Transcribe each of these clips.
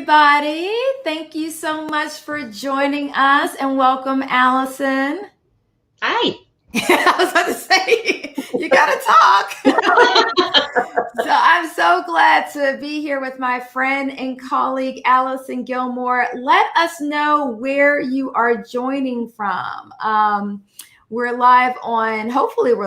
everybody. Thank you so much for joining us, and welcome, Allison. Hi. I was about to say, you got to talk. So I'm so glad to be here with my friend and colleague, Allison Gilmore. Let us know where you are joining from. Hopefully we're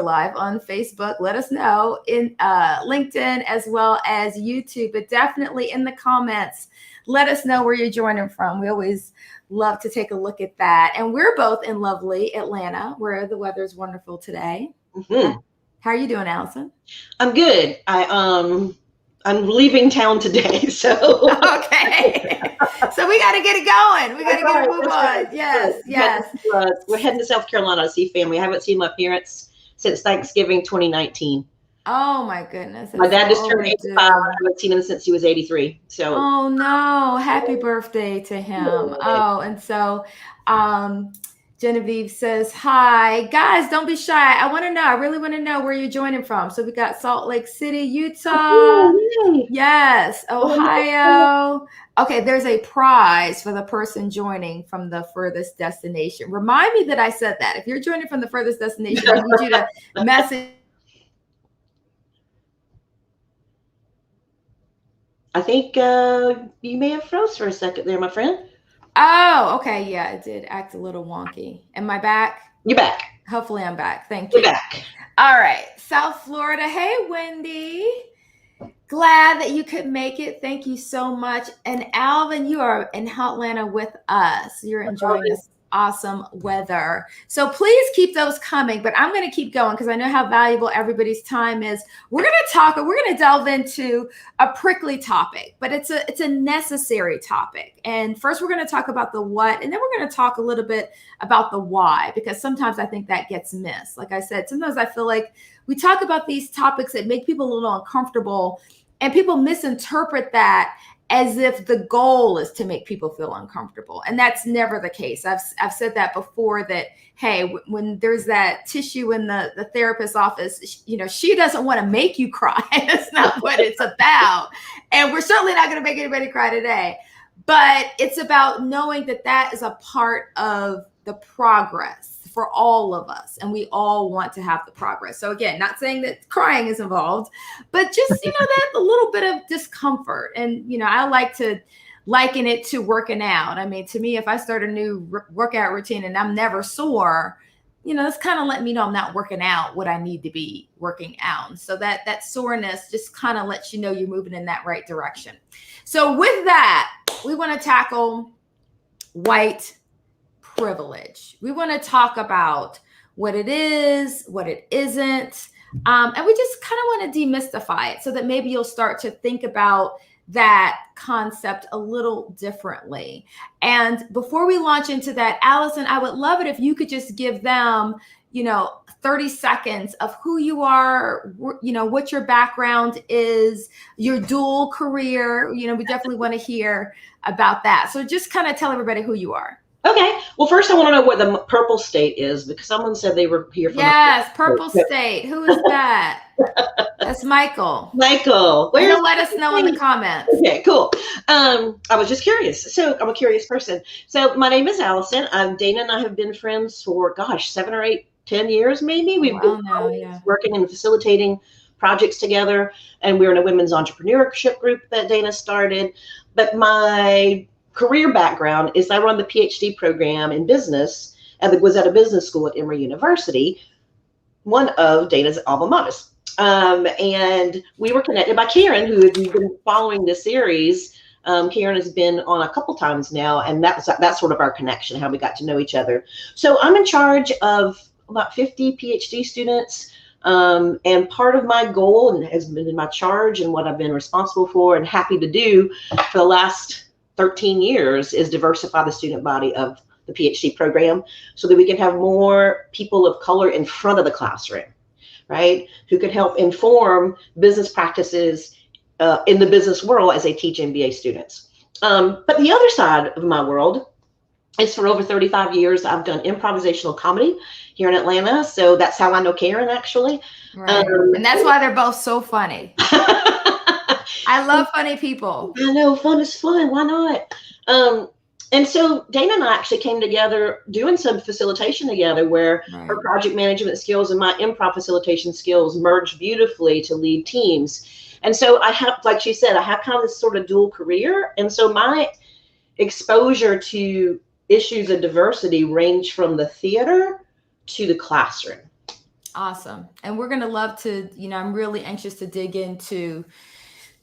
live on Facebook. Let us know in LinkedIn as well as YouTube, but definitely in the comments, let us know where you're joining from. We always love to take a look at that. And we're both in lovely Atlanta, where the weather is wonderful today. Mm-hmm. How are you doing, Allison? I'm good. I'm leaving town today, so okay. So we got to get it going. We got to get it moving on. Yes. We're heading to South Carolina to see family. I haven't seen my parents since Thanksgiving 2019. Oh my goodness. My dad just turned 85. I haven't seen him since he was 83. So. Oh no! Happy birthday to him. Oh, and so, Genevieve says, "Hi guys, don't be shy. I really want to know where you're joining from." So we got Salt Lake City, Utah. Yes, Ohio. Okay, there's a prize for the person joining from the furthest destination. Remind me that I said that. If you're joining from the furthest destination, I need you to message. I think you may have froze for a second there, my friend. Oh, okay. Yeah, it did act a little wonky. Am I back? You're back. Hopefully I'm back. Thank you. You're back. All right. South Florida. Hey, Wendy. Glad that you could make it. Thank you so much. And Alvin, you are in Atlanta with us. You're enjoying this awesome weather. So please keep those coming, but I'm going to keep going because I know how valuable everybody's time is. We're going to delve into a prickly topic, but it's a necessary topic. And first we're going to talk about the what, and then we're going to talk a little bit about the why, because sometimes I think that gets missed. Like I said, sometimes I feel like we talk about these topics that make people a little uncomfortable, and people misinterpret that as if the goal is to make people feel uncomfortable. And that's never the case. I've said that before, that, hey, when there's that tissue in the therapist's office, she doesn't want to make you cry. That's not what it's about. And we're certainly not going to make anybody cry today. But it's about knowing that that is a part of the progress for all of us. And we all want to have the progress. So again, not saying that crying is involved, but just, that a little bit of discomfort. And, I like to liken it to working out. I mean, to me, if I start a new workout routine and I'm never sore, it's kind of letting me know I'm not working out what I need to be working out. So that soreness just kind of lets you know you're moving in that right direction. So with that, we want to tackle white privilege. We want to talk about what it is, what it isn't, and we just kind of want to demystify it so that maybe you'll start to think about that concept a little differently. And before we launch into that, Allison, I would love it if you could just give them, 30 seconds of who you are, what your background is, your dual career. We definitely want to hear about that. So just kind of tell everybody who you are. Okay. Well, first I want to know what the purple state is, because someone said they were here from. Yes, purple state. Who is that? That's Michael. Michael. You'll let us know in the comments. Okay, cool. I was just curious. So I'm a curious person. So my name is Allison. Dana and I have been friends for, 7 or 8, 10 years maybe. We've been working and facilitating projects together, and we're in a women's entrepreneurship group that Dana started. But my career background is I run the PhD program in business and was at a business school at Emory University, one of Dana's alma maters. And we were connected by Karen, who, if you've been following this series, Karen has been on a couple times now, and that's sort of our connection, how we got to know each other. So I'm in charge of about 50 PhD students. And part of my goal, and has been in my charge and what I've been responsible for and happy to do for the last 13 years, is diversify the student body of the PhD program so that we can have more people of color in front of the classroom, right? Who could help inform business practices in the business world as they teach MBA students. But the other side of my world is, for over 35 years, I've done improvisational comedy here in Atlanta. So that's how I know Karen, actually. Right. And that's why they're both so funny. I love funny people. I know, fun is fun. Why not? And so Dana and I actually came together doing some facilitation together where her project management skills and my improv facilitation skills merged beautifully to lead teams. And so I have, like she said, I have kind of this sort of dual career. And so my exposure to issues of diversity range from the theater to the classroom. Awesome. And we're going to love to, I'm really anxious to dig into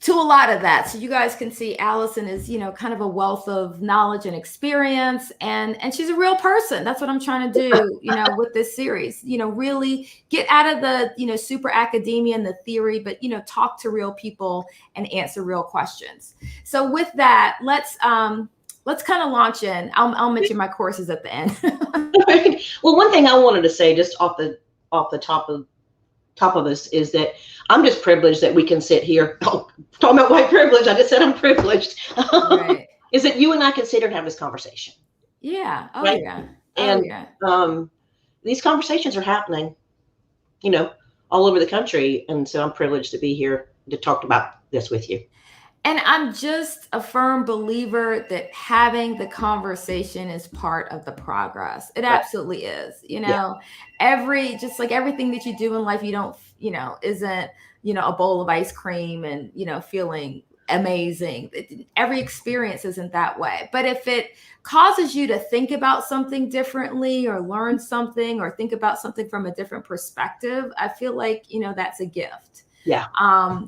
a lot of that. So you guys can see Allison is, kind of a wealth of knowledge and experience, and she's a real person. That's what I'm trying to do, with this series, really get out of the, super academia and the theory, but, talk to real people and answer real questions. So with that, let's kind of launch in. I'll mention my courses at the end. Well, one thing I wanted to say just off the top of this is that I'm just privileged that we can sit here talking about white privilege. I just said I'm privileged. Right. Is that you and I can sit here and have this conversation? Yeah. Oh, right? Yeah. And these conversations are happening, all over the country. And so I'm privileged to be here to talk about this with you. And I'm just a firm believer that having the conversation is part of the progress. It absolutely is. Just like everything that you do in life, you don't, isn't, a bowl of ice cream and, feeling amazing. Every experience isn't that way. But if it causes you to think about something differently or learn something or think about something from a different perspective, I feel like, that's a gift. Yeah.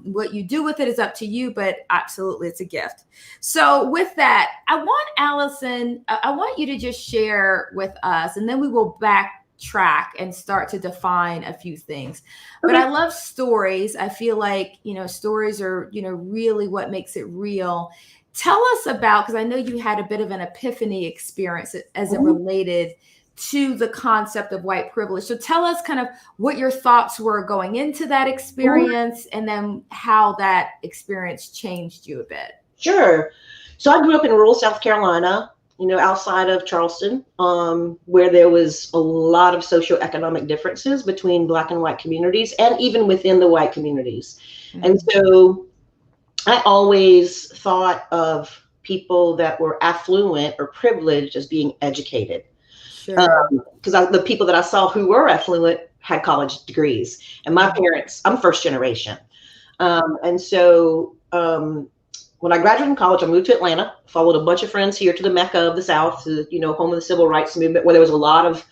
What you do with it is up to you, but absolutely it's a gift. So with that, I want you to just share with us, and then we will backtrack and start to define a few things. Okay. But I love stories. I feel like, stories are, really what makes it real. Tell us about, because I know you had a bit of an epiphany experience as it related to the concept of white privilege. So tell us kind of what your thoughts were going into that experience and then how that experience changed you a bit. Sure. So I grew up in rural South Carolina, outside of Charleston, where there was a lot of socioeconomic differences between Black and white communities and even within the white communities. Mm-hmm. And so I always thought of people that were affluent or privileged as being educated. Because the people that I saw who were affluent had college degrees, and my parents, I'm first generation. And so when I graduated from college, I moved to Atlanta, followed a bunch of friends here to the Mecca of the South, to, home of the civil rights movement, where there was a lot of,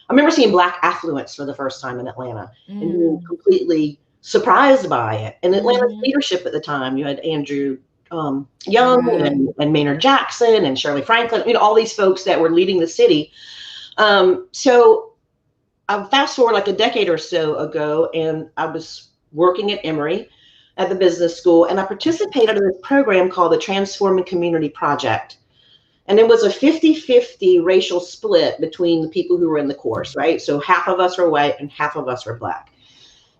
I remember seeing Black affluence for the first time in Atlanta and being completely surprised by it. And Atlanta's leadership at the time, you had Andrew Young and Maynard Jackson and Shirley Franklin, all these folks that were leading the city. So I fast forward like a decade or so ago, and I was working at Emory at the business school, and I participated in this program called the Transforming Community Project. And it was a 50-50 racial split between the people who were in the course, right? So half of us were white and half of us were Black.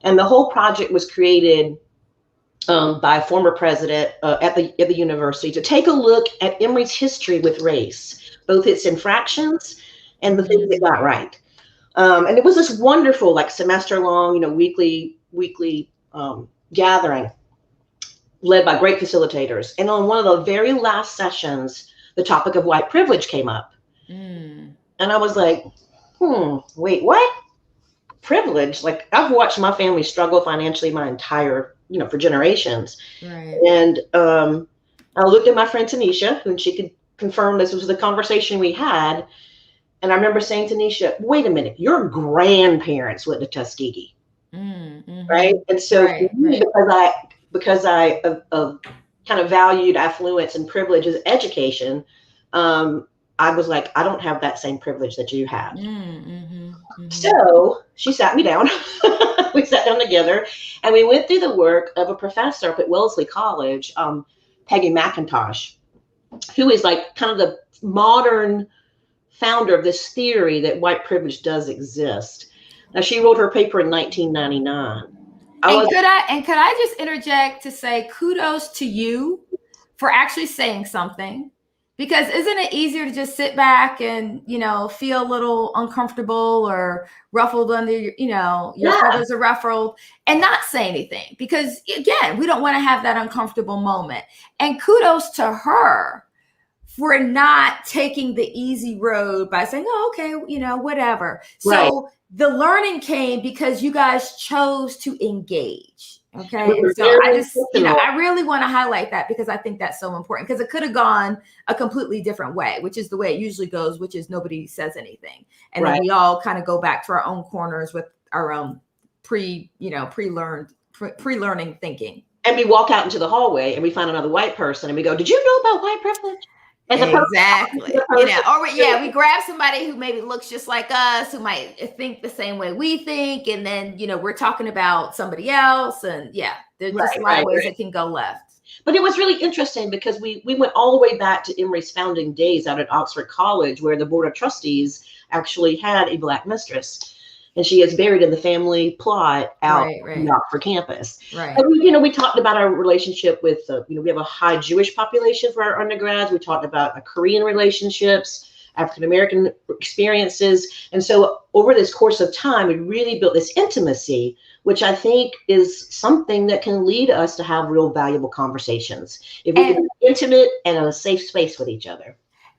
And the whole project was created by a former president at the university to take a look at Emory's history with race, both its infractions and the things it got right. And it was this wonderful, like semester long, weekly gathering led by great facilitators. And on one of the very last sessions, the topic of white privilege came up. And I was like, wait, what? Privilege? Like, I've watched my family struggle financially my entire, for generations. Right. And I looked at my friend Tanisha, and she could confirm this was the conversation we had. And I remember saying to Tanisha, wait a minute, your grandparents went to Tuskegee. Right. And so because I kind of valued affluence and privilege as education, I was like, I don't have that same privilege that you have. So she sat me down. We sat down together and we went through the work of a professor up at Wellesley College, Peggy McIntosh, who is like kind of the modern founder of this theory that white privilege does exist. Now, she wrote her paper in 1999. Could I just interject to say kudos to you for actually saying something, Because isn't it easier to just sit back and, feel a little uncomfortable or ruffled under your feathers are ruffled and not say anything? Because again, we don't want to have that uncomfortable moment. And kudos to her for not taking the easy road by saying, oh, okay, whatever. Right. So the learning came because you guys chose to engage. Okay. And so I really want to highlight that because I think that's so important, because it could have gone a completely different way, which is the way it usually goes, which is nobody says anything. And then we all kind of go back to our own corners with our own pre-learning thinking. And we walk out into the hallway and we find another white person and we go, did you know about white privilege? Exactly. We grab somebody who maybe looks just like us, who might think the same way we think, and then we're talking about somebody else, and there's just a lot of ways it can go left. But it was really interesting because we went all the way back to Emory's founding days out at Oxford College, where the Board of Trustees actually had a Black mistress. And she is buried in the family plot out on the Oxford campus. Right. And we talked about our relationship with, we have a high Jewish population for our undergrads. We talked about Korean relationships, African-American experiences. And so over this course of time, we really built this intimacy, which I think is something that can lead us to have real valuable conversations. If we can be intimate and in a safe space with each other.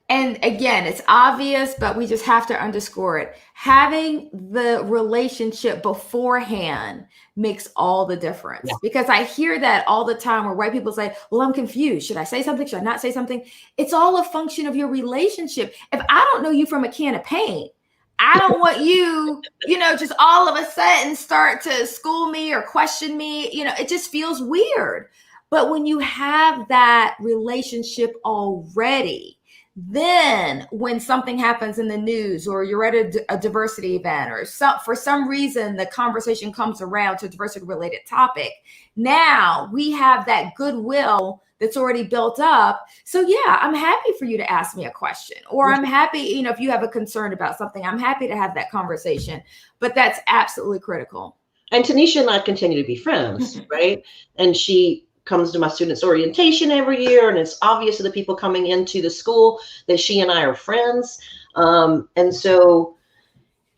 And again, it's obvious, but we just have to underscore it. Having the relationship beforehand makes all the difference. Because I hear that all the time where white people say, well, I'm confused. Should I say something? Should I not say something? It's all a function of your relationship. If I don't know you from a can of paint, I don't want you, just all of a sudden start to school me or question me. It just feels weird. But when you have that relationship already, then when something happens in the news or you're at a diversity event or for some reason the conversation comes around to a diversity related topic, now we have that goodwill that's already built up. So I'm happy for you to ask me a question, or I'm happy, if you have a concern about something, I'm happy to have that conversation. But that's absolutely critical. And Tanisha and I continue to be friends, right? And she comes to my students' orientation every year, and it's obvious to the people coming into the school that she and I are friends. And so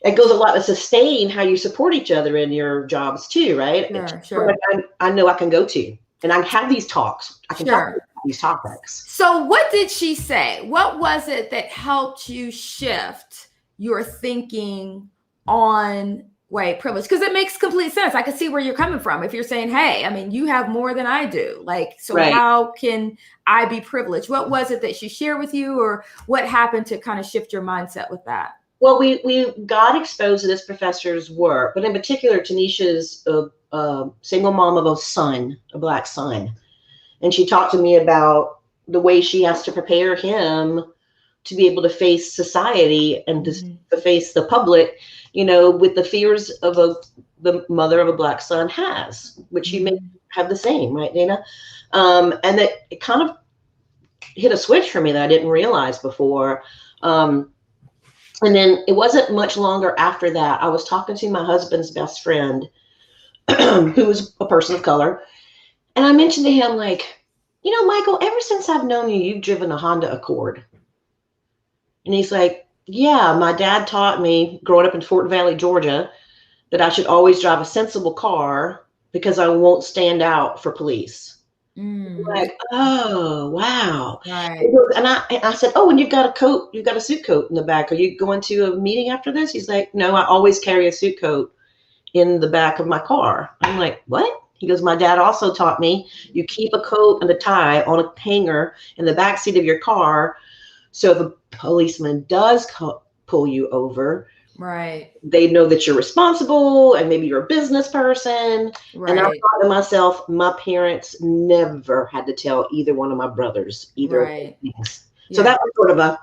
it goes a lot to sustain how you support each other in your jobs too, right? Sure. I know I can go to, and I have these talks. I can talk about these topics. So what did she say? What was it that helped you shift your thinking on white privilege? Because it makes complete sense. I can see where you're coming from. If you're saying, hey, you have more than I do. How can I be privileged? What was it that she shared with you, or what happened to kind of shift your mindset with that? Well, we got exposed to this professor's work, but in particular, Tanisha's a single mom of a Black son. And she talked to me about the way she has to prepare him to be able to face society and to face the public, with the fears of the mother of a Black son has, which you may have the same, right, Dana? And that it kind of hit a switch for me that I didn't realize before. And then it wasn't much longer after that, I was talking to my husband's best friend, who was a person of color. And I mentioned to him, Michael, ever since I've known you, you've driven a Honda Accord. And he's like, yeah, my dad taught me growing up in Fort Valley, Georgia, that I should always drive a sensible car because I won't stand out for police. Like, oh, wow. Right. And I said, oh, and you've got a suit coat in the back. Are you going to a meeting after this? He's like, no, I always carry a suit coat in the back of my car. I'm like, what? He goes, my dad also taught me you keep a coat and a tie on a hanger in the back seat of your car. So if a policeman does pull you over, right, they know that you're responsible and maybe you're a business person. Right. And I thought to myself, my parents never had to tell either one of my brothers either of those things. So that was sort of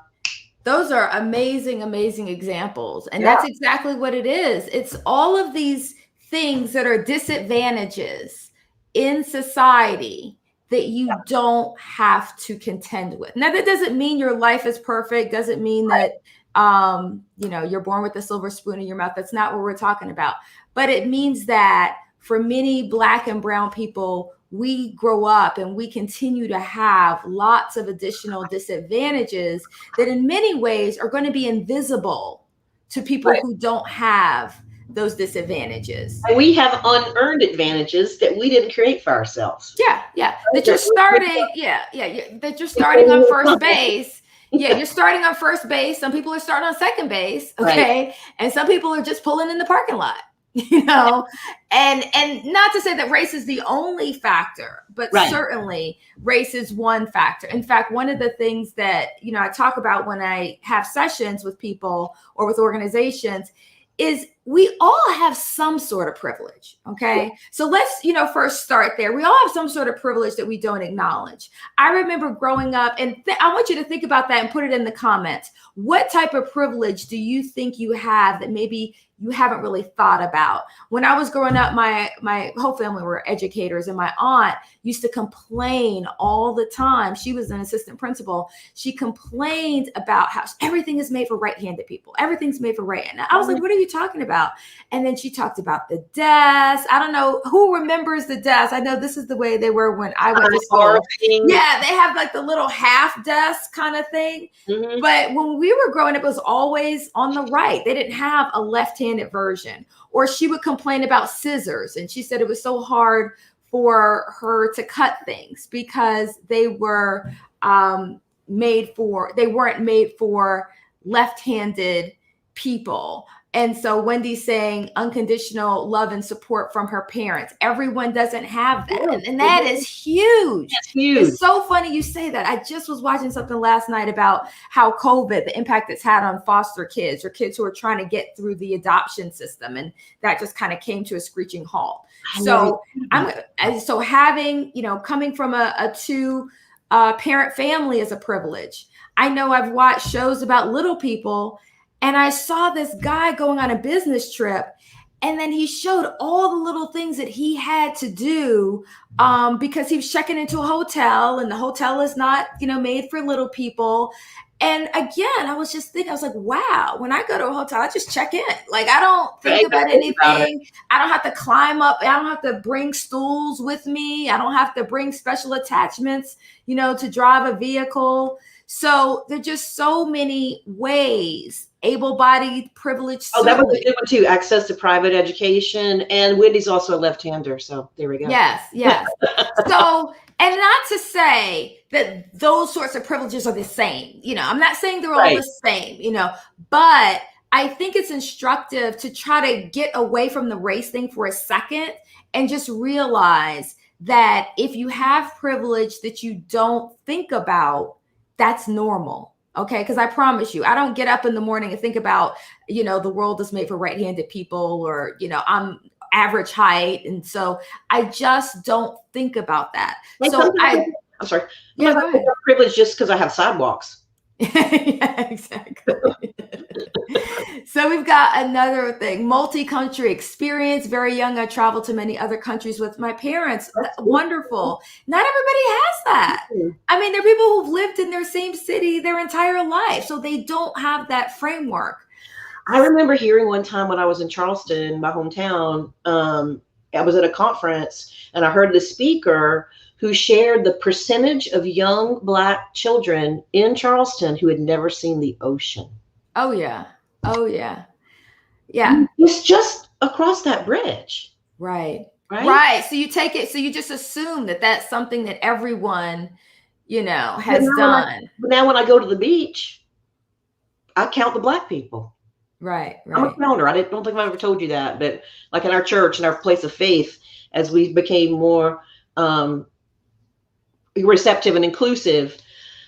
those are amazing, amazing examples. And that's exactly what it is. It's all of these things that are disadvantages in society that you don't have to contend with. Now, that doesn't mean your life is perfect. Doesn't mean that, you're born with a silver spoon in your mouth. That's not what we're talking about. But it means that for many Black and brown people, we grow up and we continue to have lots of additional disadvantages that in many ways are going to be invisible to people who don't have those disadvantages. And we have unearned advantages that we didn't create for ourselves. Yeah, yeah. That you're starting, that you're starting on first base. Yeah, you're starting on first base. Some people are starting on second base, okay? Right. And some people are just pulling in the parking lot, you know? And not to say that race is the only factor, but certainly race is one factor. In fact, one of the things that, you know, I talk about when I have sessions with people or with organizations is we all have some sort of privilege, okay? So let's, you know, first start there. We all have some sort of privilege that we don't acknowledge. I remember growing up, and I want you to think about that and put it in the comments. What type of privilege do you think you have that maybe you haven't really thought about? When I was growing up, my whole family were educators, and my aunt used to complain all the time. She was an assistant principal. She complained about how everything is made for right-handed people. Everything's made for right-handed. I was like, what are you talking about? And then she talked about the desks. I don't know who remembers the desks. I know this is the way they were when I went to school. Yeah, they have like the little half desk kind of thing. Mm-hmm. But when we were growing up, it was always on the right. They didn't have a left-handed version. Or she would complain about scissors. And she said it was so hard for her to cut things because they were they weren't made for left-handed people. And so Wendy's saying unconditional love and support from her parents. Everyone doesn't have that. And that is huge. That's huge. It's so funny you say that. I just was watching something last night about how COVID, the impact it's had on foster kids or kids who are trying to get through the adoption system. And that just kind of came to a screeching halt. So having, you know, coming from a two parent family is a privilege. I know I've watched shows about little people, and I saw this guy going on a business trip, and then he showed all the little things that he had to do because he was checking into a hotel, and the hotel is not, you know, made for little people. And again, I was just thinking, I was like, wow, when I go to a hotel, I just check in. Like, I don't think about anything. I don't have to climb up. I don't have to bring stools with me. I don't have to bring special attachments, you know, to drive a vehicle. So there are just so many ways, able-bodied, privileged. Oh, that was a good one too. Access to private education, and Wendy's also a left-hander, so there we go. Yes. So, and not to say that those sorts of privileges are the same. You know, I'm not saying they're all the same. You know, but I think it's instructive to try to get away from the race thing for a second and just realize that if you have privilege that you don't think about, that's normal. Okay. Because I promise you, I don't get up in the morning and think about, you know, the world is made for right-handed people, or, you know, I'm average height. And so I just don't think about that. Like I'm sorry. Yeah, I have privilege just because I have sidewalks. Yeah, exactly. So we've got another thing, multi-country experience. Very young, I traveled to many other countries with my parents. Wonderful. Not everybody has that. I mean, there are people who've lived in their same city their entire life, so they don't have that framework. I remember hearing one time when I was in Charleston, my hometown, I was at a conference, and I heard the speaker who shared the percentage of young Black children in Charleston who had never seen the ocean. Oh, yeah. It's just across that bridge. Right. So you take it, so you just assume that that's something that everyone, you know, has done. But now when I go to the beach, I count the Black people. Right. I'm a counter. I don't think I've ever told you that, but like in our church and our place of faith, as we became more receptive and inclusive,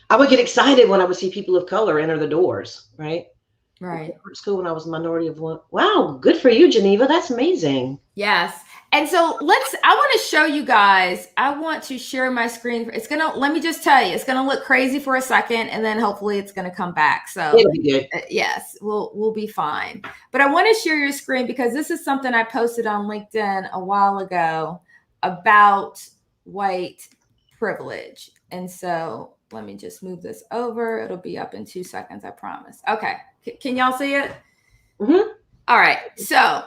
I would get excited when I would see people of color enter the doors. Right. School when I was a minority of one. Wow, good for you, Geneva. That's amazing. Yes. And so I want to show you guys, I want to share my screen. Let me just tell you, it's going to look crazy for a second, and then hopefully it's going to come back. So it'll be good. Yes, we'll be fine. But I want to share your screen because this is something I posted on LinkedIn a while ago about white privilege. And so let me just move this over. It'll be up in 2 seconds, I promise. Okay. Can y'all see it? Mm-hmm. All right. So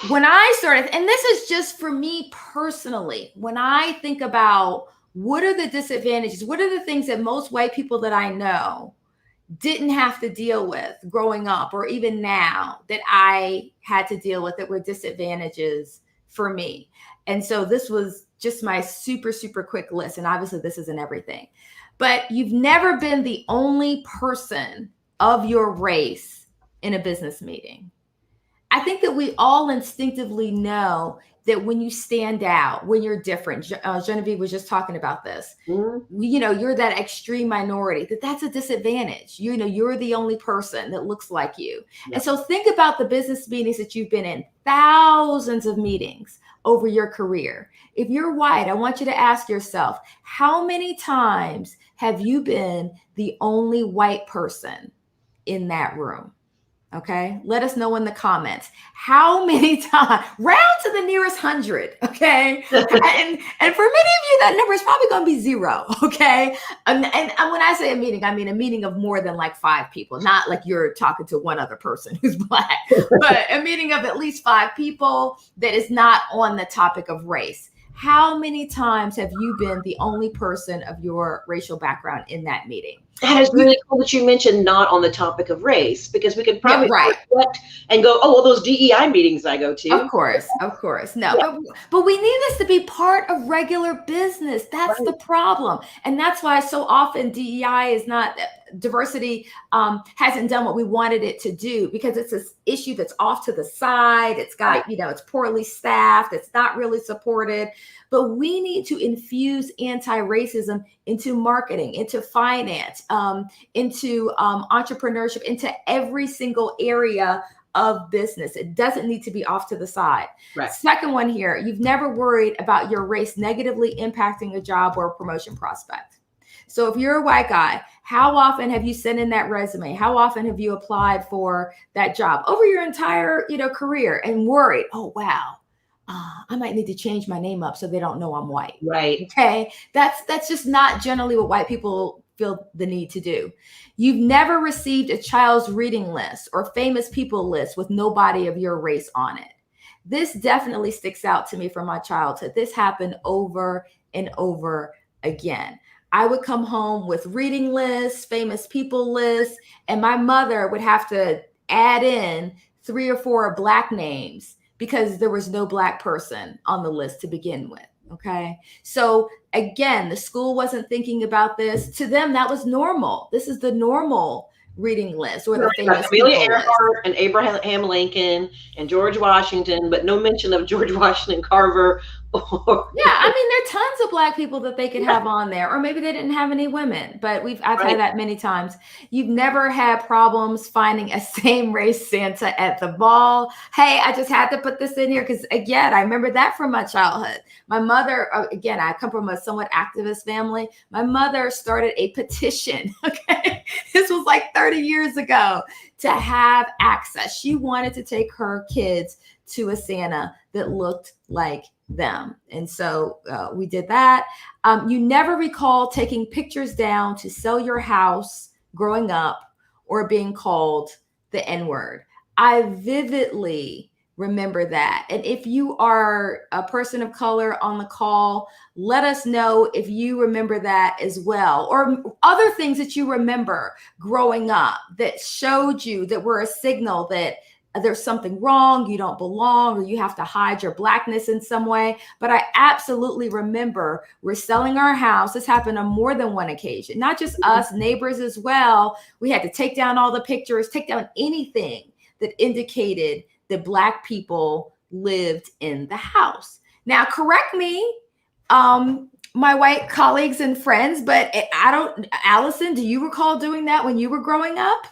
when I started, and this is just for me personally, when I think about what are the disadvantages, what are the things that most white people that I know didn't have to deal with growing up, or even now that I had to deal with, that were disadvantages for me. And so this was just my super, super quick list. And obviously this isn't everything, but you've never been the only person of your race in a business meeting. I think that we all instinctively know that when you stand out, when you're different, Genevieve was just talking about this, you're that extreme minority, that's a disadvantage. You're the only person that looks like you. Yep. And so think about the business meetings that you've been in, thousands of meetings over your career. If you're white, I want you to ask yourself, how many times have you been the only white person in that room? Okay, let us know in the comments how many times, round to the nearest 100. Okay, and for many of you, that number is probably going to be 0. Okay, and when I say a meeting, I mean a meeting of more than like 5 people, not like you're talking to one other person who's Black, but a meeting of at least 5 people that is not on the topic of race. How many times have you been the only person of your racial background in that meeting? That is really cool that you mentioned not on the topic of race, because we could probably reflect and go, oh, well, those DEI meetings I go to. Of course. No, yeah. but we need this to be part of regular business. That's the problem. And that's why so often DEI is not, diversity hasn't done what we wanted it to do, because it's this issue that's off to the side. It's got, it's poorly staffed. It's not really supported. But we need to infuse anti-racism into marketing, into finance, into entrepreneurship, into every single area of business. It doesn't need to be off to the side. Right. Second one here, you've never worried about your race negatively impacting a job or a promotion prospect. So if you're a white guy, how often have you sent in that resume? How often have you applied for that job over your entire, career, and worried, oh, wow, I might need to change my name up so they don't know I'm white. Right. Okay. That's just not generally what white people feel the need to do. You've never received a child's reading list or famous people list with nobody of your race on it. This definitely sticks out to me from my childhood. This happened over and over again. I would come home with reading lists, famous people lists, and my mother would have to add in 3 or 4 Black names because there was no Black person on the list to begin with. Okay. So again, the school wasn't thinking about this. To them, that was normal. This is the normal reading list, or the famous Amelia Earhart and Abraham Lincoln and George Washington, but no mention of George Washington Carver. Yeah, I mean, there are tons of Black people that they could have on there, or maybe they didn't have any women, but I've had that many times. You've never had problems finding a same race Santa at the ball. Hey, I just had to put this in here because, again, I remember that from my childhood. My mother, again, I come from a somewhat activist family. My mother started a petition. Okay, this was like 30 years ago, to have access. She wanted to take her kids to a Santa that looked like them. And so we did that. You never recall taking pictures down to sell your house growing up or being called the N-word. I vividly remember that. And if you are a person of color on the call, let us know if you remember that as well, or other things that you remember growing up that showed you, that were a signal that there's something wrong, you don't belong, or you have to hide your Blackness in some way. But I absolutely remember we're selling our house. This happened on more than one occasion, not just us, neighbors as well. We had to take down all the pictures, take down anything that indicated that Black people lived in the house. Now, correct me, my white colleagues and friends, but Allison, do you recall doing that when you were growing up?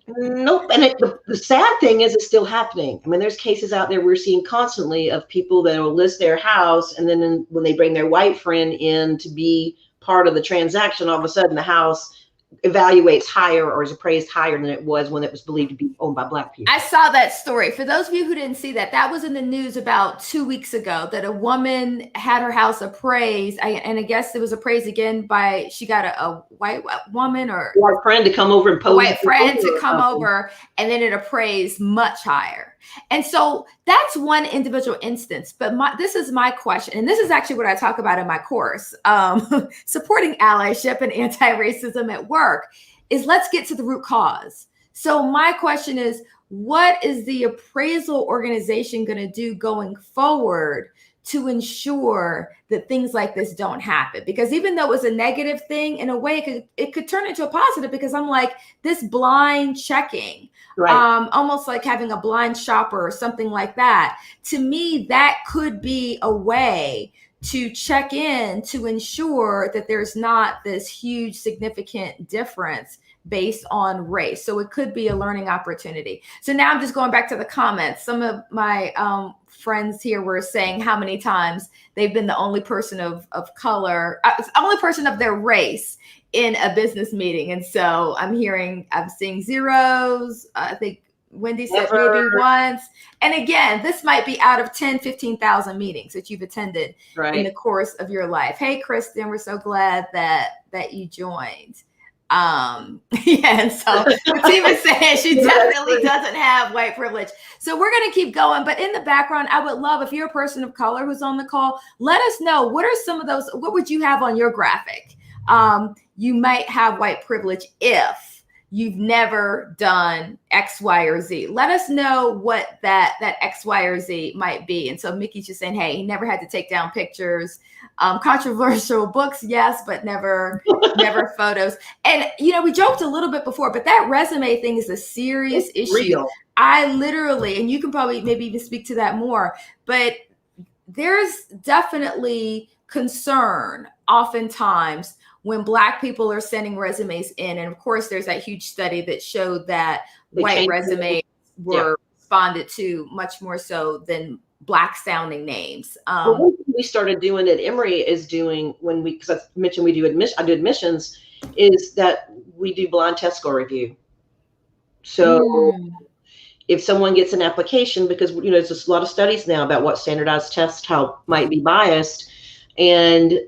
Nope. And the sad thing is, it's still happening. I mean, there's cases out there we're seeing constantly of people that will list their house, and then when they bring their white friend in to be part of the transaction, all of a sudden the house evaluates higher or is appraised higher than it was when it was believed to be owned by Black people. I saw that story. For those of you who didn't see that, that was in the news about 2 weeks ago, that a woman had her house appraised. And I guess it was appraised again by, she got a white woman or white friend to come over and pose. White friend to come over, and then it appraised much higher. And so that's one individual instance. But this is my question. And this is actually what I talk about in my course, supporting allyship and anti-racism at work, is let's get to the root cause. So my question is, what is the appraisal organization going to do going forward to ensure that things like this don't happen? Because even though it was a negative thing, in a way, it could turn into a positive, because I'm like, this blind checking, right, almost like having a blind shopper or something like that. To me, that could be a way to check in to ensure that there's not this huge significant difference based on race. So it could be a learning opportunity. So now I'm just going back to the comments. Some of my friends here were saying how many times they've been the only person of color, only person of their race in a business meeting. And so I'm seeing zeros. I think Wendy said maybe once. And again, this might be out of 10, 15,000 meetings that you've attended in the course of your life. Hey, Kristen, we're so glad that you joined. And so Fatima saying she definitely doesn't have white privilege. So we're going to keep going. But in the background, I would love, if you're a person of color who's on the call, let us know, what are some of those, what would you have on your graphic? You might have white privilege if you've never done X, Y, or Z. Let us know what that X, Y, or Z might be. And so Mickey's just saying, hey, he never had to take down pictures. Controversial books, yes, but never photos. And, we joked a little bit before, but that resume thing is a serious issue. Real. I literally, and you can probably maybe even speak to that more, but there's definitely concern oftentimes when Black people are sending resumes in. And of course, there's that huge study that showed that white resumes were responded to much more so than Black sounding names. Well, one thing we started doing at Emory is because I mentioned I do admissions, is that we do blind test score review. So if someone gets an application, because there's a lot of studies now about what standardized tests might be biased, and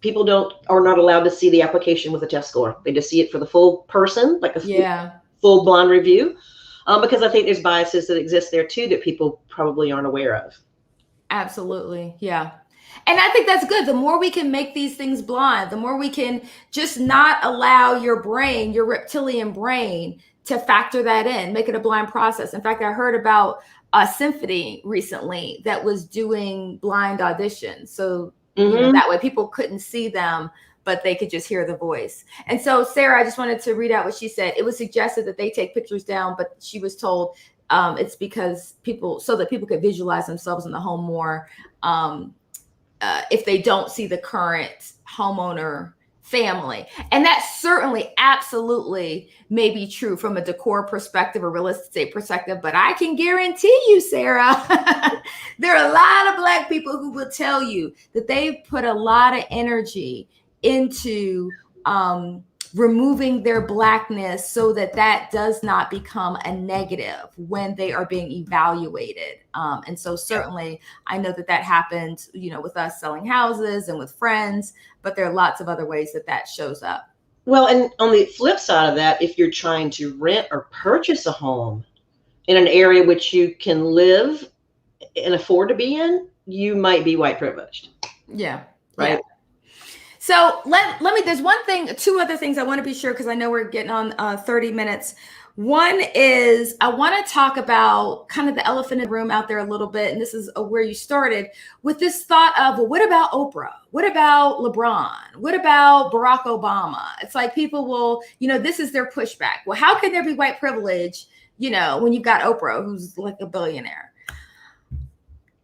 people are not allowed to see the application with a test score. They just see it for the full person, like a full blind review, because I think there's biases that exist there too that people probably aren't aware of. Absolutely. Yeah. And I think that's good. The more we can make these things blind, the more we can just not allow your brain, your reptilian brain, to factor that in, make it a blind process. In fact, I heard about a symphony recently that was doing blind auditions. So that way people couldn't see them, but they could just hear the voice. And so, Sarah, I just wanted to read out what she said. It was suggested that they take pictures down, but she was told it's because so that people could visualize themselves in the home more if they don't see the current homeowner family. And that certainly absolutely may be true from a decor perspective or real estate perspective, but I can guarantee you, Sarah, there are a lot of Black people who will tell you that they put a lot of energy into removing their Blackness so that does not become a negative when they are being evaluated. And so certainly I know that happened, with us selling houses and with friends, but there are lots of other ways that shows up. Well, and on the flip side of that, if you're trying to rent or purchase a home in an area which you can live and afford to be in, you might be white privileged. Yeah. Right. Yeah. So let me, there's two other things I want to be sure, because I know we're getting on 30 minutes. One is I want to talk about kind of the elephant in the room out there a little bit. And this is where you started with this thought of, well, what about Oprah? What about LeBron? What about Barack Obama? It's like people will, this is their pushback. Well, how can there be white privilege, when you've got Oprah, who's like a billionaire?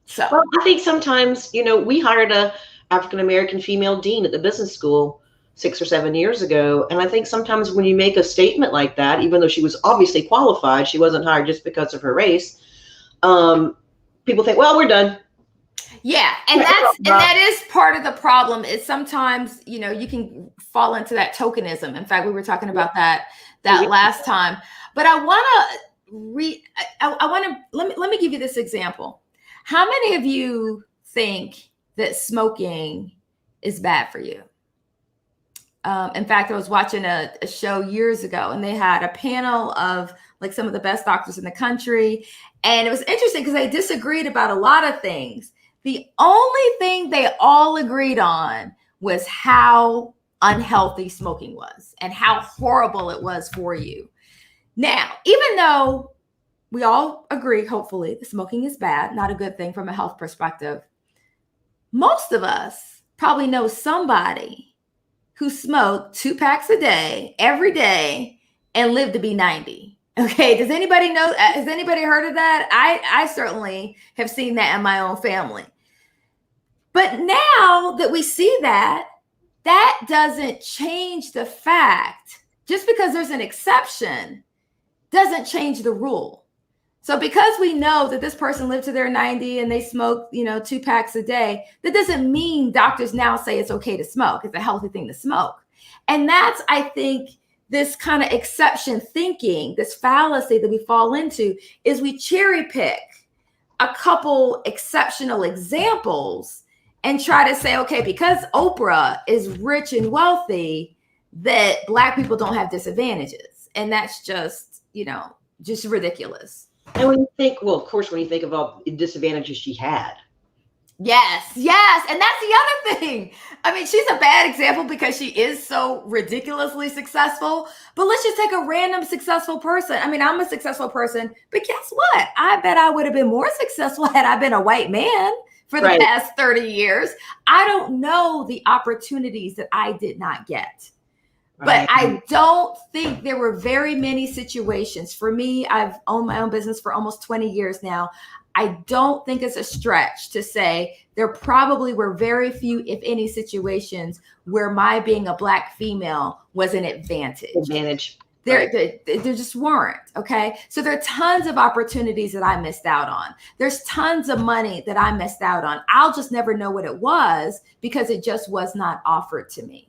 So well, I think sometimes, we hired a African-American female dean at the business school 6 or 7 years ago. And I think sometimes when you make a statement like that, even though she was obviously qualified, she wasn't hired just because of her race. People think, well, we're done. Yeah. And that is part of the problem, is sometimes, you can fall into that tokenism. In fact, we were talking about that last time, but I want to let me give you this example. How many of you think that smoking is bad for you? In fact, I was watching a show years ago, and they had a panel of like some of the best doctors in the country. And it was interesting because they disagreed about a lot of things. The only thing they all agreed on was how unhealthy smoking was and how horrible it was for you. Now, even though we all agree, hopefully, that smoking is bad, not a good thing from a health perspective, most of us probably know somebody who smoked 2 packs a day every day and lived to be 90. Okay, does anybody know? Has anybody heard of that? I certainly have seen that in my own family. But now that we see that, that doesn't change the fact, just because there's an exception, doesn't change the rule. So because we know that this person lived to their 90 and they smoke, 2 packs a day, that doesn't mean doctors now say it's okay to smoke. It's a healthy thing to smoke. And that's, I think, this kind of exception thinking, this fallacy that we fall into, is we cherry pick a couple exceptional examples and try to say, okay, because Oprah is rich and wealthy, that Black people don't have disadvantages. And that's just, just ridiculous. And when you think, well, of course, when you think of all the disadvantages she had. Yes. And that's the other thing. I mean, she's a bad example because she is so ridiculously successful. But let's just take a random successful person. I mean, I'm a successful person, but guess what? I bet I would have been more successful had I been a white man for the past 30 years. I don't know the opportunities that I did not get. But I don't think there were very many situations. For me, I've owned my own business for almost 20 years now. I don't think it's a stretch to say there probably were very few, if any, situations where my being a Black female was an advantage. There just weren't. Okay. So there are tons of opportunities that I missed out on. There's tons of money that I missed out on. I'll just never know what it was because it just was not offered to me.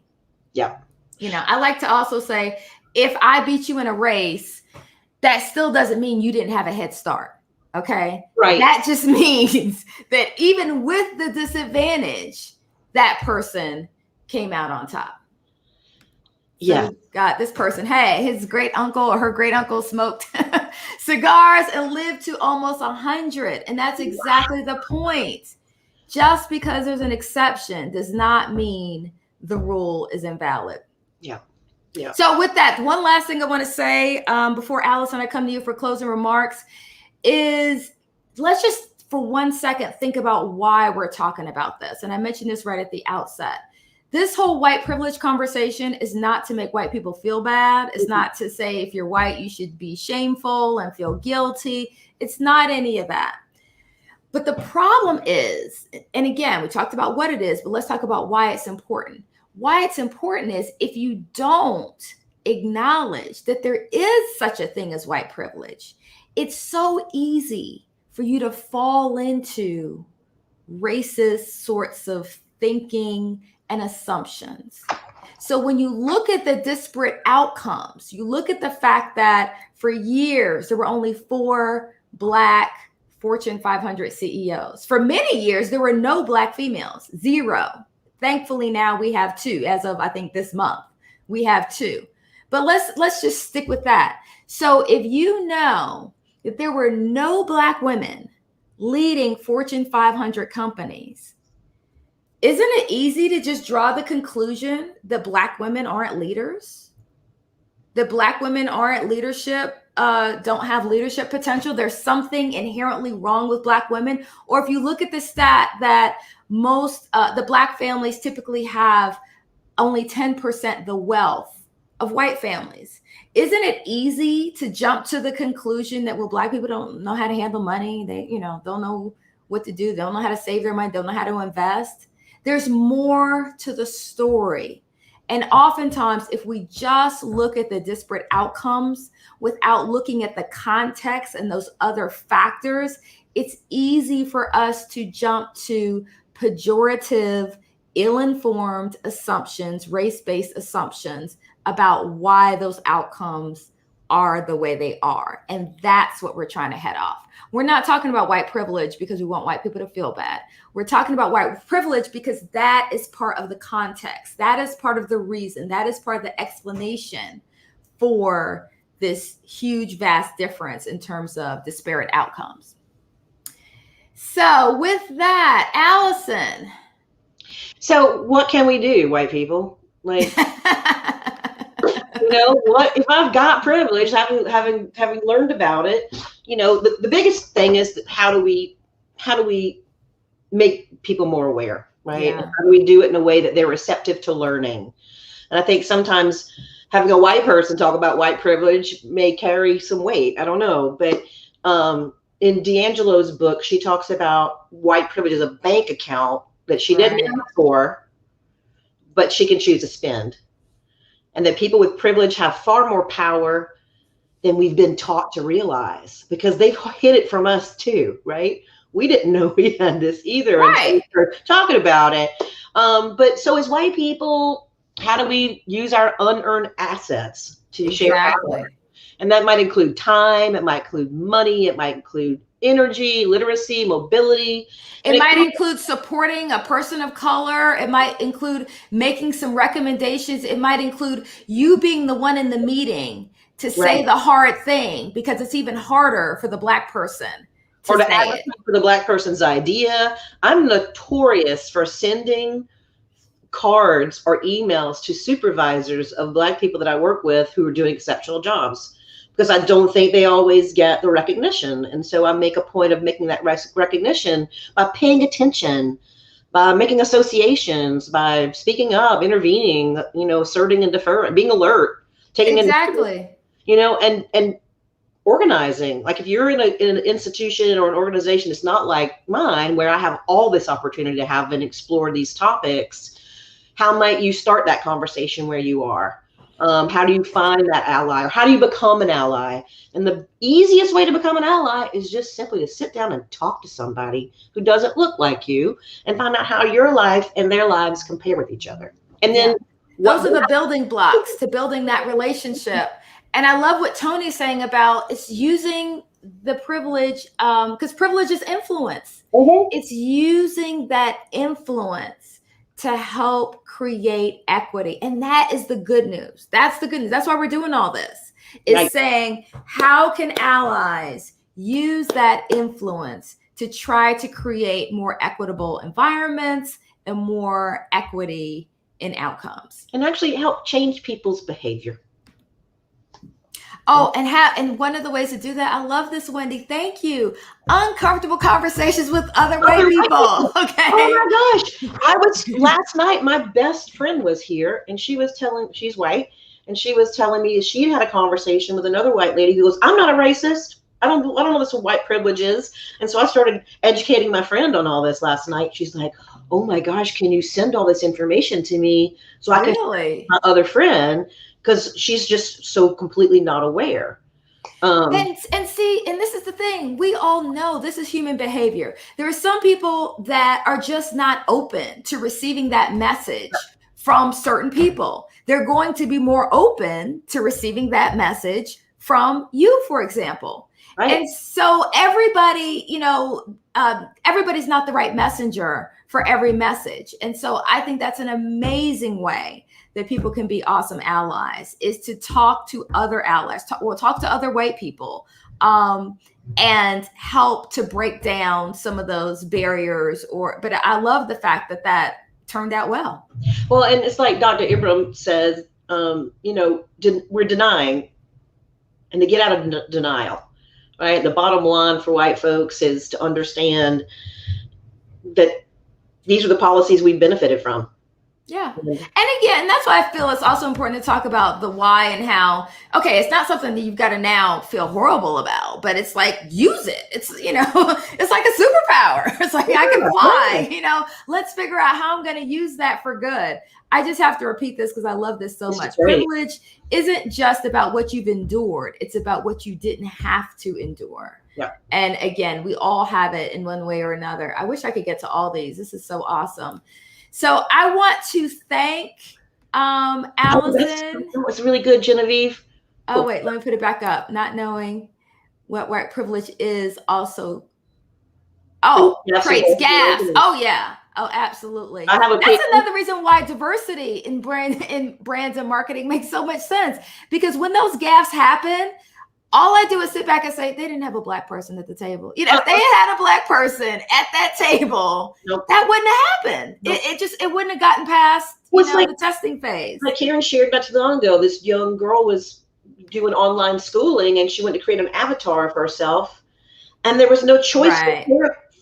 Yeah. I like to also say, if I beat you in a race, that still doesn't mean you didn't have a head start. Okay. Right. That just means that even with the disadvantage, that person came out on top. Yeah. So got this person, hey, his great uncle or her great uncle smoked cigars and lived to almost 100. And that's exactly the point. Just because there's an exception does not mean the rule is invalid. Yeah. So with that, one last thing I want to say before Allison, I come to you for closing remarks is let's just for 1 second think about why we're talking about this. And I mentioned this right at the outset. This whole white privilege conversation is not to make white people feel bad. It's not to say if you're white, you should be shameful and feel guilty. It's not any of that. But the problem is, and again, we talked about what it is, but let's talk about why it's important. Why it's important is if you don't acknowledge that there is such a thing as white privilege, it's so easy for you to fall into racist sorts of thinking and assumptions. So when you look at the disparate outcomes, you look at the fact that for years, there were only 4 Black Fortune 500 CEOs. For many years, there were no Black females, 0. Thankfully, now we have 2 as of, I think, this month. We have 2. But let's just stick with that. So if you know that there were no Black women leading Fortune 500 companies, isn't it easy to just draw the conclusion that Black women aren't leaders? That Black women aren't leadership, don't have leadership potential? There's something inherently wrong with Black women. Or if you look at the stat that most the Black families typically have only 10% the wealth of white families. Isn't it easy to jump to the conclusion that, well, Black people don't know how to handle money. They, don't know what to do. They don't know how to save their money. Don't know how to invest. There's more to the story. And oftentimes, if we just look at the disparate outcomes without looking at the context and those other factors, it's easy for us to jump to pejorative, ill-informed assumptions, race-based assumptions about why those outcomes are the way they are. And that's what we're trying to head off. We're not talking about white privilege because we want white people to feel bad. We're talking about white privilege because that is part of the context. That is part of the reason. That is part of the explanation for this huge, vast difference in terms of disparate outcomes. So with that, Allison. So what can we do, white people? Like, what if I've got privilege, having learned about it? The biggest thing is that how do we make people more aware, right? Yeah. How do we do it in a way that they're receptive to learning? And I think sometimes having a white person talk about white privilege may carry some weight. I don't know, but in D'Angelo's book, she talks about white privilege as a bank account that she didn't ask for, but she can choose to spend. And that people with privilege have far more power than we've been taught to realize, because they've hid it from us too, right? We didn't know we had this either until we started talking about it. But so as white people, how do we use our unearned assets to share power? And that might include time, it might include money, it might include energy, literacy, mobility. It might include supporting a person of color. It might include making some recommendations. It might include you being the one in the meeting to say the hard thing, because it's even harder for the Black person to say it. For the Black person's idea. I'm notorious for sending cards or emails to supervisors of Black people that I work with who are doing exceptional jobs, because I don't think they always get the recognition. And so I make a point of making that recognition by paying attention, by making associations, by speaking up, intervening, asserting and deferring, being alert, taking initiative, and organizing. Like if you're in an institution or an organization that's not like mine, where I have all this opportunity to have and explore these topics, how might you start that conversation where you are? How do you find that ally, or how do you become an ally? And the easiest way to become an ally is just simply to sit down and talk to somebody who doesn't look like you and find out how your life and their lives compare with each other. And then those are the building blocks to building that relationship. And I love what Tony's saying about it's using the privilege, because privilege is influence. It's using that influence to help create equity. And that is the good news. That's the good news. That's why we're doing all this. Is saying, how can allies use that influence to try to create more equitable environments and more equity in outcomes? And actually help change people's behavior. Oh, and one of the ways to do that, I love this, Wendy. Thank you. Uncomfortable conversations with other white people. Okay. Oh my gosh. Last night, my best friend was here, and she's white, and she was telling me she had a conversation with another white lady who goes, I'm not a racist. I don't know what white privilege is. And so I started educating my friend on all this last night. She's like, oh my gosh, can you send all this information to me so I can tell my other friend? Because she's just so completely not aware. And this is the thing. We all know this is human behavior. There are some people that are just not open to receiving that message from certain people. They're going to be more open to receiving that message from you, for example. Right. And so everybody, everybody's not the right messenger for every message. And so I think that's an amazing way that people can be awesome allies, is to talk to other allies, talk to other white people, and help to break down some of those barriers. But I love the fact that turned out well. Well, and it's like Dr. Ibrahim says, we're denying, and to get out of denial, right? The bottom line for white folks is to understand that these are the policies we've benefited from. Yeah. And again, that's why I feel it's also important to talk about the why and how. Okay, it's not something that you've got to now feel horrible about, but it's like, use it. It's, it's like a superpower. It's like, I can fly, let's figure out how I'm going to use that for good. I just have to repeat this because I love this so much. Privilege isn't just about what you've endured. It's about what you didn't have to endure. Yeah. And again, we all have it in one way or another. I wish I could get to all these. This is so awesome. So I want to thank Allison. That was really good, Genevieve. Oh, wait, let me put it back up. Not knowing what white privilege is also, creates gaps. Oh, yeah. Oh, absolutely. I have a That's another reason why diversity in brands and marketing makes so much sense, because when those gaps happen, all I do is sit back and say, they didn't have a Black person at the table. If they had a Black person at that table, that wouldn't have happened. It wouldn't have gotten past, the testing phase. Like Karen shared not too long ago, this young girl was doing online schooling and she went to create an avatar of herself, and there was no choice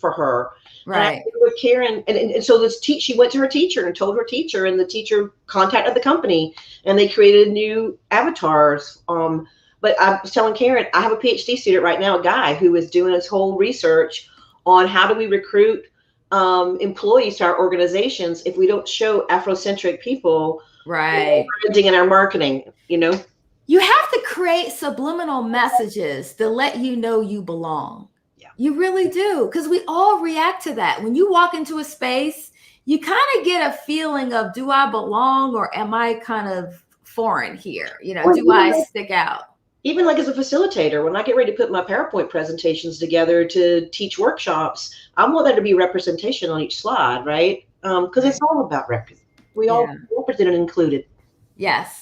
for her. Right. And with Karen, and so she went to her teacher and told her teacher, and the teacher contacted the company, and they created new avatars. But I was telling Karen, I have a PhD student right now, a guy who is doing his whole research on how do we recruit employees to our organizations if we don't show Afrocentric people, right, in our marketing. You have to create subliminal messages to let you know you belong. Yeah. You really do, because we all react to that. When you walk into a space, you kind of get a feeling of, do I belong, or am I kind of foreign here? Do I stick out? Even like as a facilitator, when I get ready to put my PowerPoint presentations together to teach workshops, I want there to be representation on each slide, right? Because it's all about we all represented and included. Yes.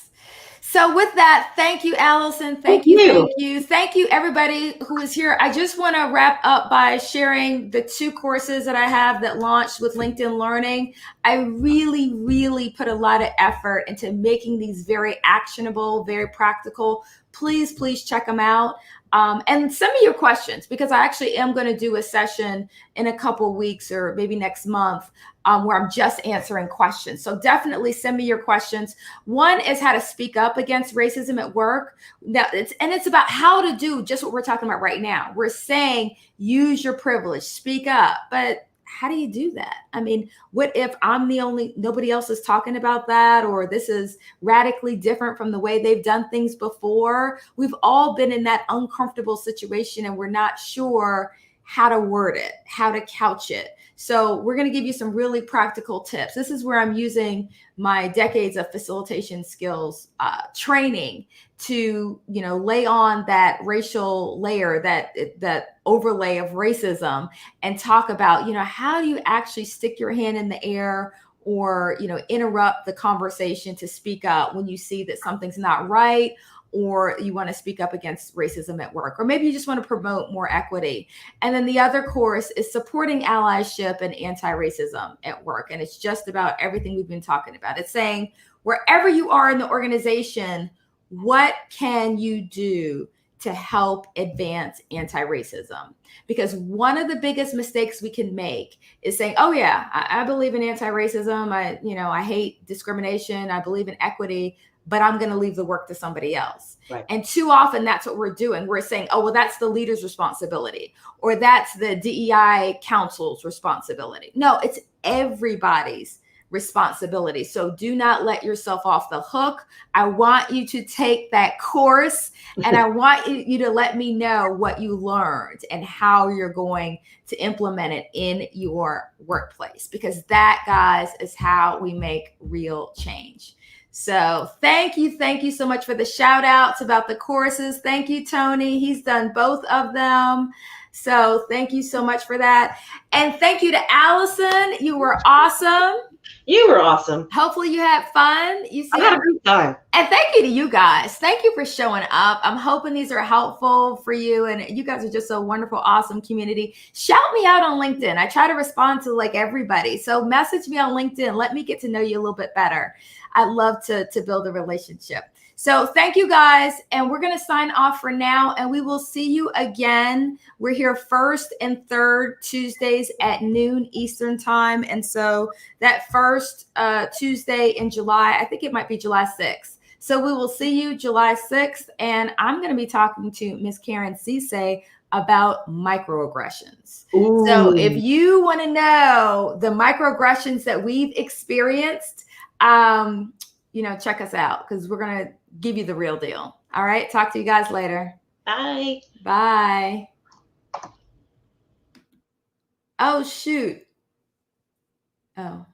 So with that, thank you, Allison. Thank you. Thank you, everybody who is here. I just want to wrap up by sharing the 2 courses that I have that launched with LinkedIn Learning. I really, really put a lot of effort into making these very actionable, very practical. Please check them out. And send me your questions, because I actually am going to do a session in a couple weeks or maybe next month where I'm just answering questions. So definitely send me your questions. One is how to speak up against racism at work. It's about how to do just what we're talking about right now. We're saying use your privilege, speak up, but how do you do that? I mean, what if I'm nobody else is talking about that, or this is radically different from the way they've done things before? We've all been in that uncomfortable situation, and we're not sure how to word it, how to couch it. So we're going to give you some really practical tips. This is where I'm using my decades of facilitation skills training to, lay on that racial layer, that overlay of racism, and talk about, how do you actually stick your hand in the air, or, interrupt the conversation to speak up when you see that something's not right, or you want to speak up against racism at work, or maybe you just want to promote more equity. And then the other course is supporting allyship and anti-racism at work. And it's just about everything we've been talking about. It's saying, wherever you are in the organization, what can you do to help advance anti-racism? Because one of the biggest mistakes we can make is saying, oh yeah, I believe in anti-racism. I hate discrimination. I believe in equity, but I'm going to leave the work to somebody else. Right. And too often that's what we're doing. We're saying, oh, well, that's the leader's responsibility, or that's the DEI council's responsibility. No, it's everybody's responsibility. So do not let yourself off the hook. I want you to take that course, and I want you to let me know what you learned and how you're going to implement it in your workplace, because that, guys, is how we make real change. So thank you so much for the shout outs about the courses. Thank you, Tony. He's done both of them. So thank you so much for that. And thank you to Allison. You were awesome. You were awesome. Hopefully you had fun. I had a great time. And thank you to you guys. Thank you for showing up. I'm hoping these are helpful for you. And you guys are just a wonderful, awesome community. Shout me out on LinkedIn. I try to respond to everybody. So message me on LinkedIn. Let me get to know you a little bit better. I'd love to build a relationship. So thank you guys. And we're going to sign off for now. And we will see you again. We're here first and third Tuesdays at noon Eastern time. And so that first Tuesday in July, I think it might be July 6th. So we will see you July 6th. And I'm going to be talking to Miss Karen Cisse about microaggressions. Ooh. So if you want to know the microaggressions that we've experienced, check us out, because we're going to give you the real deal. All right. Talk to you guys later. Bye. Bye. Oh, shoot. Oh.